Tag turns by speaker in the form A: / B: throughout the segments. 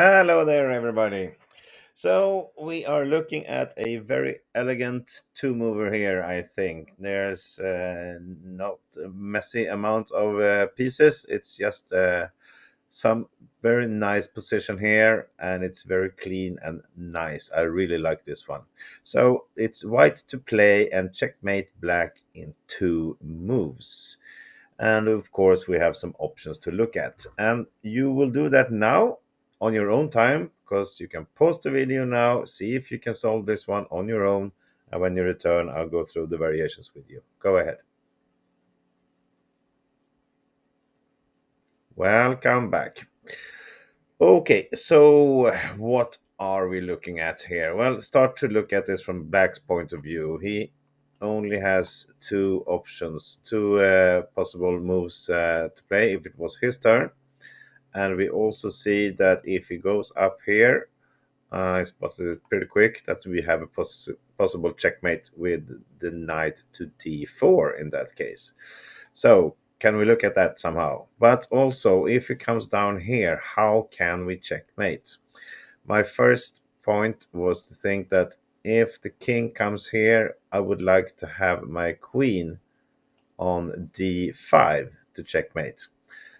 A: Hello there, everybody. So, we are looking at a very elegant two mover here, I think. There's not a messy amount of pieces, it's just some very nice position here, and it's very clean and nice. I really like this one. So, it's white to play and checkmate black in two moves. And of course, we have some options to look at. And you will do that now on your own time because you can pause the video now, see if you can solve this one on your own. And when you return, I'll go through the variations with you. Go ahead. Welcome back. Okay, so what are we looking at here? Well, start to look at this from Black's point of view. He only has two options, two possible moves to play if it was his turn. And we also see that if he goes up here, I spotted it pretty quick that we have a possible checkmate with the knight to d4 in that case. So can we look at that somehow? But also, if it comes down here, how can we checkmate? My first point was to think that if the king comes here, I would like to have my queen on d5 to checkmate.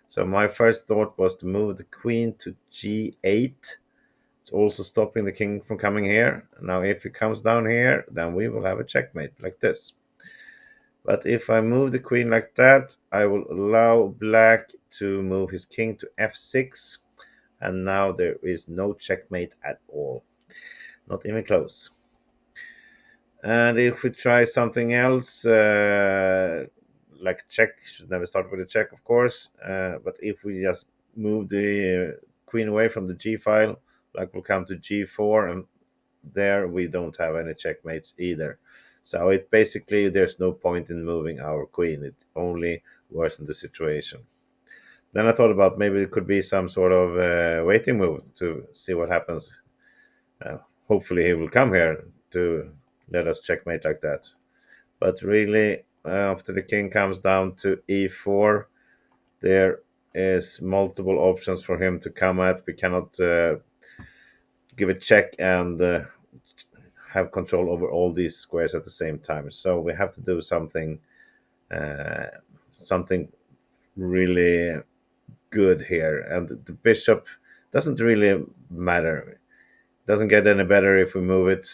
A: So my first thought was to move the queen to g8. It's also stopping the king from coming here. Now, if it comes down here, then we will have a checkmate like this. But if I move the queen like that, I will allow black to move his king to f6. And now there is no checkmate at all. Not even close. And if we try something else, like check, should never start with a check, of course. But if we just move the queen away from the g file, like we'll come to g4, and there we don't have any checkmates either. So it basically, there's no point in moving our queen. It only worsens the situation. Then I thought about maybe it could be some sort of waiting move to see what happens. Uh, Hopefully he will come here to let us checkmate like that. But really, after the king comes down to e4, there is multiple options for him to come at. We cannot give a check and have control over all these squares at the same time. So we have to do uh, something really good here. And the bishop doesn't really matter. Doesn't get any better if we move it.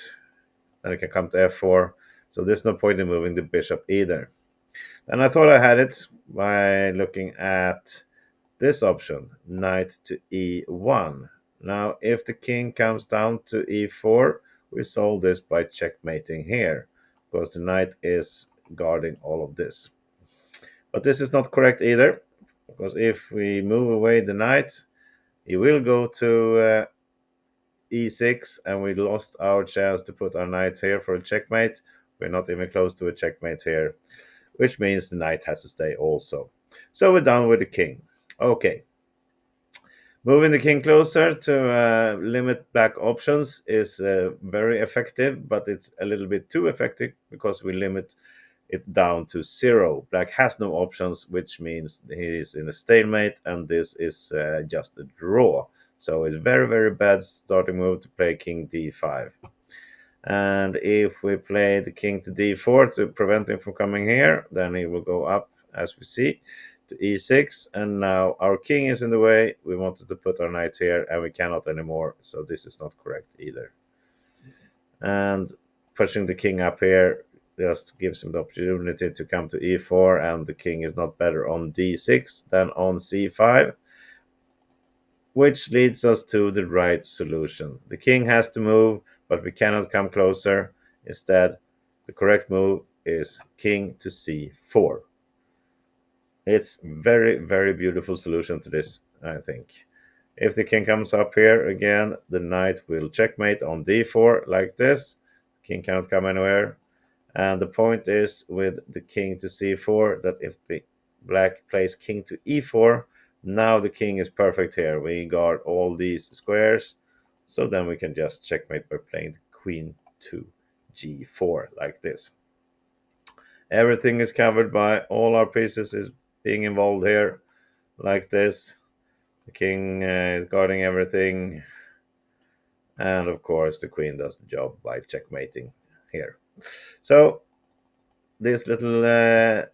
A: Then it can come to f4. So there's no point in moving the bishop either. And I thought I had it by looking at this option, knight to e1. Now, if the king comes down to e4, we solve this by checkmating here, because the knight is guarding all of this. But this is not correct either, because if we move away the knight, he will go to e6, and we lost our chance to put our knight here for a checkmate. We're not even close to a checkmate here, which means the knight has to stay also. So we're done with the king. Okay. Moving the king closer to limit black options is very effective, but it's a little bit too effective because we limit it down to zero. Black has no options, which means he is in a stalemate, and this is just a draw. So it's very, very bad starting move to play king d5. And if we play the king to d4 to prevent him from coming here, then he will go up, as we see, to e6. And now our king is in the way. We wanted to put our knight here, and we cannot anymore. So this is not correct either. And pushing the king up here just gives him the opportunity to come to e4, and the king is not better on d6 than on c5, which leads us to the right solution. The king has to move, but we cannot come closer. Instead, the correct move is king to c4. It's very, very beautiful solution to this, I think. If the king comes up here again, the knight will checkmate on d4 like this. King cannot come anywhere. And the point is with the king to c4 that if the black plays king to e4, now the king is perfect here. We guard all these squares. So then we can just checkmate by playing the queen to g4 like this. Everything is covered by all our pieces is being involved here like this. The king is guarding everything, and of course the queen does the job by checkmating here. So this little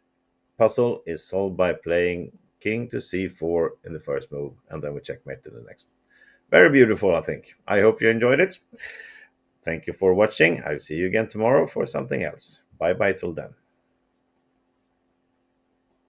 A: puzzle is solved by playing king to c4 in the first move, and then we checkmate in the next. Very beautiful, I think. I hope you enjoyed it. Thank you for watching. I'll see you again tomorrow for something else. Bye bye till then.